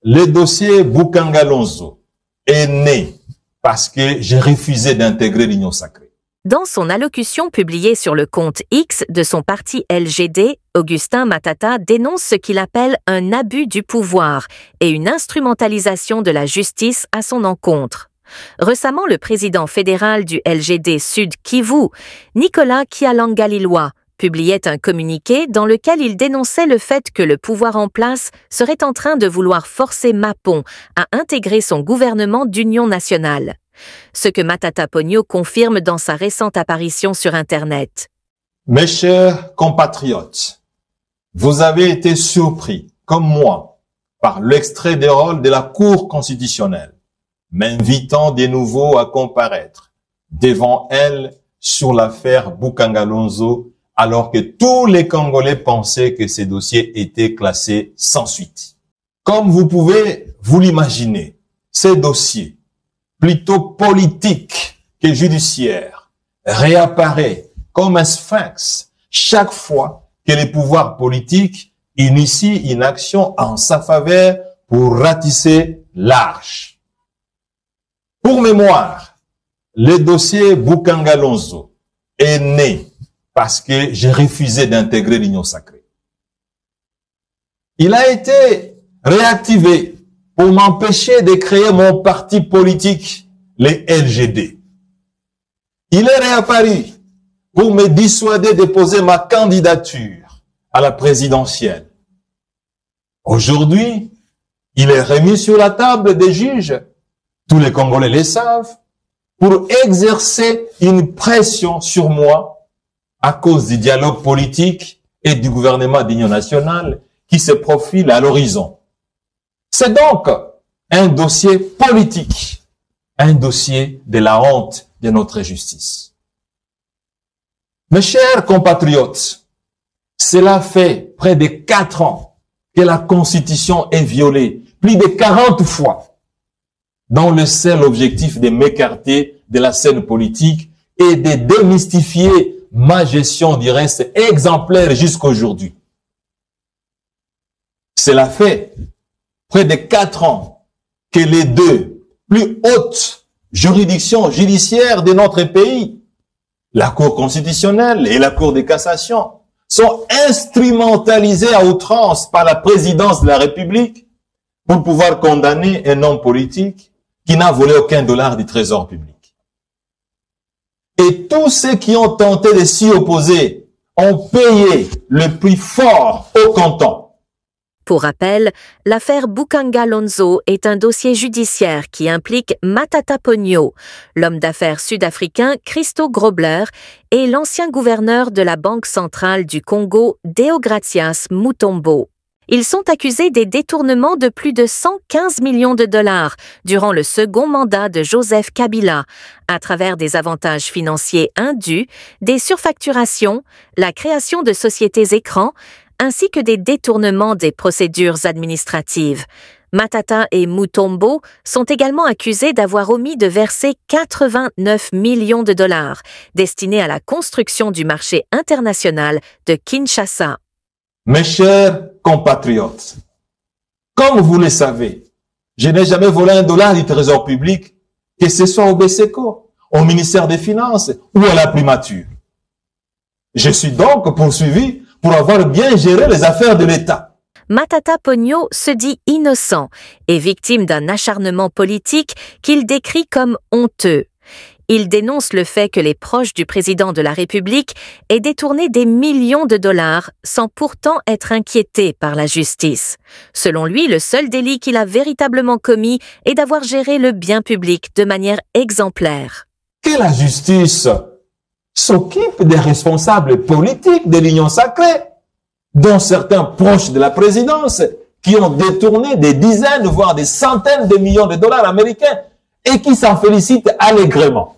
Le dossier Boukangalonzo est né parce que j'ai refusé d'intégrer l'Union sacrée. Dans son allocution publiée sur le compte X de son parti LGD, Augustin Matata dénonce ce qu'il appelle un abus du pouvoir et une instrumentalisation de la justice à son encontre. Récemment, le président fédéral du LGD Sud Kivu, Nicolas Kialangaliloa, publiait un communiqué dans lequel il dénonçait le fait que le pouvoir en place serait en train de vouloir forcer Mapon à intégrer son gouvernement d'union nationale. Ce que Matata Ponyo confirme dans sa récente apparition sur Internet. Mes chers compatriotes, vous avez été surpris, comme moi, par l'extrait des rôles de la Cour constitutionnelle, m'invitant de nouveau à comparaître devant elle sur l'affaire Boukangalonzo, alors que tous les Congolais pensaient que ces dossiers étaient classés sans suite. Comme vous pouvez vous l'imaginer, ces dossiers, plutôt politique que judiciaire, réapparaît comme un sphinx chaque fois que les pouvoirs politiques initient une action en sa faveur pour ratisser l'arche. Pour mémoire, le dossier Boukangalonzo est né parce que j'ai refusé d'intégrer l'Union sacrée. Il a été réactivé pour m'empêcher de créer mon parti politique, les LGD. Il est réapparu pour me dissuader de poser ma candidature à la présidentielle. Aujourd'hui, il est remis sur la table des juges, tous les Congolais le savent, pour exercer une pression sur moi à cause du dialogue politique et du gouvernement d'union nationale qui se profile à l'horizon. C'est donc un dossier politique, un dossier de la honte de notre justice. Mes chers compatriotes, cela fait près de 4 ans que la Constitution est violée, plus de 40 fois, dans le seul objectif de m'écarter de la scène politique et de démystifier ma gestion du reste exemplaire jusqu'à aujourd'hui. Cela fait près de 4 ans que les deux plus hautes juridictions judiciaires de notre pays, la Cour constitutionnelle et la Cour de cassation, sont instrumentalisées à outrance par la présidence de la République pour pouvoir condamner un homme politique qui n'a volé aucun dollar du trésor public. Et tous ceux qui ont tenté de s'y opposer ont payé le prix fort au comptant. Pour rappel, l'affaire Boukangalonzo est un dossier judiciaire qui implique Matata Ponyo, l'homme d'affaires sud-africain Christo Grobler et l'ancien gouverneur de la Banque centrale du Congo, Deogratias Mutombo. Ils sont accusés des détournements de plus de 115 millions de dollars durant le second mandat de Joseph Kabila, à travers des avantages financiers indus, des surfacturations, la création de sociétés écrans, ainsi que des détournements des procédures administratives. Matata et Mutombo sont également accusés d'avoir omis de verser 89 millions de dollars destinés à la construction du marché international de Kinshasa. Mes chers compatriotes, comme vous le savez, je n'ai jamais volé un dollar du trésor public, que ce soit au BCECO, au ministère des Finances ou à la primature. Je suis donc poursuivi pour avoir bien géré les affaires de l'État. Matata Ponyo se dit innocent et victime d'un acharnement politique qu'il décrit comme honteux. Il dénonce le fait que les proches du président de la République aient détourné des millions de dollars sans pourtant être inquiétés par la justice. Selon lui, le seul délit qu'il a véritablement commis est d'avoir géré le bien public de manière exemplaire. Que la justice s'occupe des responsables politiques de l'Union sacrée, dont certains proches de la présidence qui ont détourné des dizaines, voire des centaines de millions de dollars américains et qui s'en félicitent allègrement.